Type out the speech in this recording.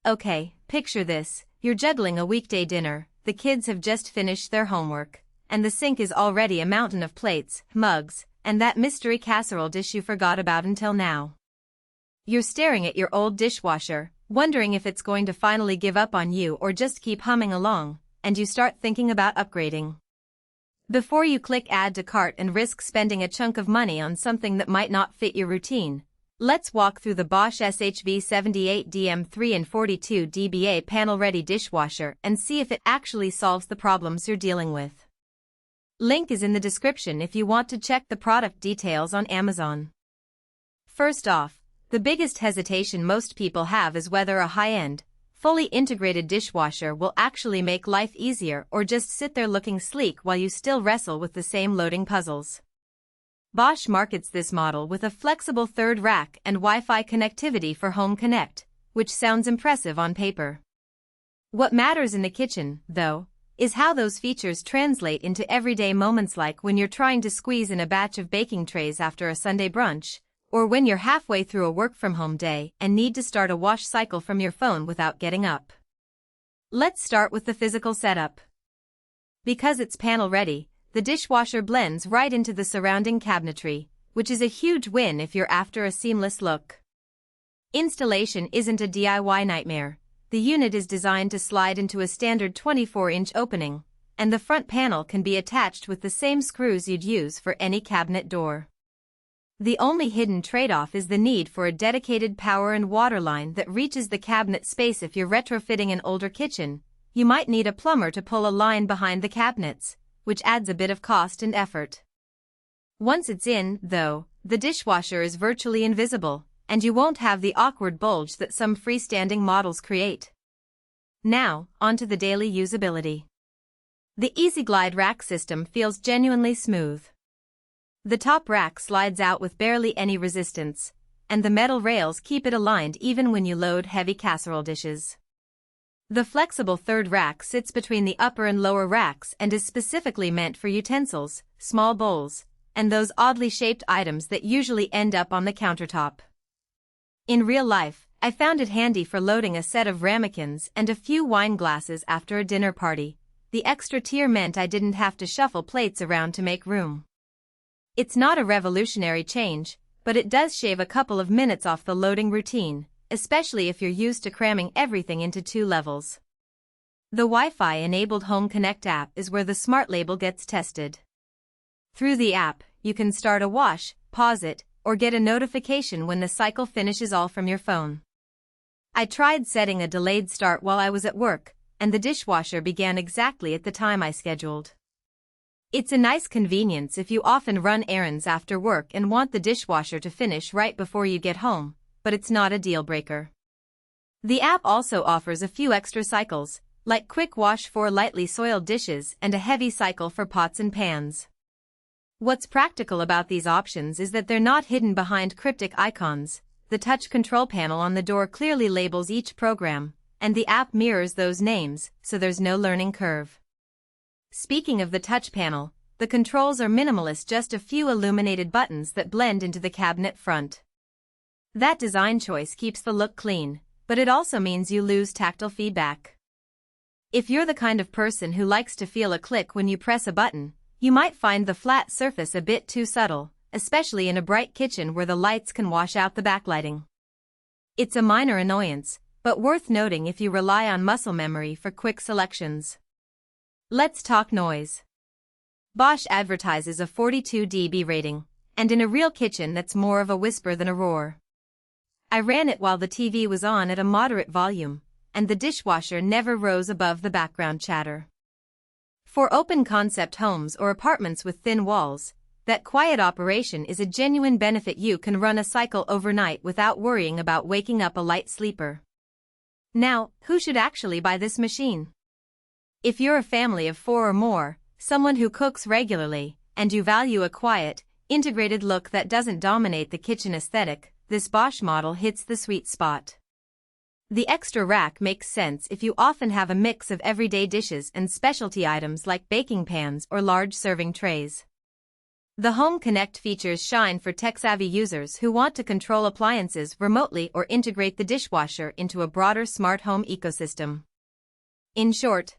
Okay, picture this. You're juggling a weekday dinner, the kids have just finished their homework, and the sink is already a mountain of plates, mugs, and that mystery casserole dish you forgot about until now. You're staring at your old dishwasher, wondering if it's going to finally give up on you or just keep humming along, and you start thinking about upgrading. Before you click add to cart and risk spending a chunk of money on something that might not fit your routine, let's walk through the Bosch SHV78DM3N 42 dBA panel-ready dishwasher and see if it actually solves the problems you're dealing with. Link is in the description if you want to check the product details on Amazon. First off, the biggest hesitation most people have is whether a high-end, fully integrated dishwasher will actually make life easier or just sit there looking sleek while you still wrestle with the same loading puzzles. Bosch markets this model with a flexible third rack and Wi-Fi connectivity for Home Connect, which sounds impressive on paper. What matters in the kitchen, though, is how those features translate into everyday moments, like when you're trying to squeeze in a batch of baking trays after a Sunday brunch, or when you're halfway through a work-from-home day and need to start a wash cycle from your phone without getting up. Let's start with the physical setup. Because it's panel-ready, the dishwasher blends right into the surrounding cabinetry, which is a huge win if you're after a seamless look. Installation isn't a DIY nightmare. The unit is designed to slide into a standard 24-inch opening, and the front panel can be attached with the same screws you'd use for any cabinet door. The only hidden trade-off is the need for a dedicated power and water line that reaches the cabinet space. If you're retrofitting an older kitchen, you might need a plumber to pull a line behind the cabinets, which adds a bit of cost and effort. Once it's in, though, the dishwasher is virtually invisible, and you won't have the awkward bulge that some freestanding models create. Now, onto the daily usability. The EasyGlide rack system feels genuinely smooth. The top rack slides out with barely any resistance, and the metal rails keep it aligned even when you load heavy casserole dishes. The flexible third rack sits between the upper and lower racks and is specifically meant for utensils, small bowls, and those oddly shaped items that usually end up on the countertop. In real life, I found it handy for loading a set of ramekins and a few wine glasses after a dinner party. The extra tier meant I didn't have to shuffle plates around to make room. It's not a revolutionary change, but it does shave a couple of minutes off the loading routine, especially if you're used to cramming everything into 2 levels. The Wi-Fi-enabled Home Connect app is where the smart label gets tested. Through the app, you can start a wash, pause it, or get a notification when the cycle finishes, all from your phone. I tried setting a delayed start while I was at work, and the dishwasher began exactly at the time I scheduled. It's a nice convenience if you often run errands after work and want the dishwasher to finish right before you get home, but it's not a deal breaker. The app also offers a few extra cycles, like quick wash for lightly soiled dishes and a heavy cycle for pots and pans. What's practical about these options is that they're not hidden behind cryptic icons. The touch control panel on the door clearly labels each program, and the app mirrors those names, so there's no learning curve. Speaking of the touch panel, the controls are minimalist, just a few illuminated buttons that blend into the cabinet front. That design choice keeps the look clean, but it also means you lose tactile feedback. If you're the kind of person who likes to feel a click when you press a button, you might find the flat surface a bit too subtle, especially in a bright kitchen where the lights can wash out the backlighting. It's a minor annoyance, but worth noting if you rely on muscle memory for quick selections. Let's talk noise. Bosch advertises a 42 dB rating, and in a real kitchen that's more of a whisper than a roar. I ran it while the TV was on at a moderate volume, and the dishwasher never rose above the background chatter. For open-concept homes or apartments with thin walls, that quiet operation is a genuine benefit. You can run a cycle overnight without worrying about waking up a light sleeper. Now, who should actually buy this machine? If you're a family of 4 or more, someone who cooks regularly, and you value a quiet, integrated look that doesn't dominate the kitchen aesthetic, this Bosch model hits the sweet spot. The extra rack makes sense if you often have a mix of everyday dishes and specialty items like baking pans or large serving trays. The Home Connect features shine for tech-savvy users who want to control appliances remotely or integrate the dishwasher into a broader smart home ecosystem. In short,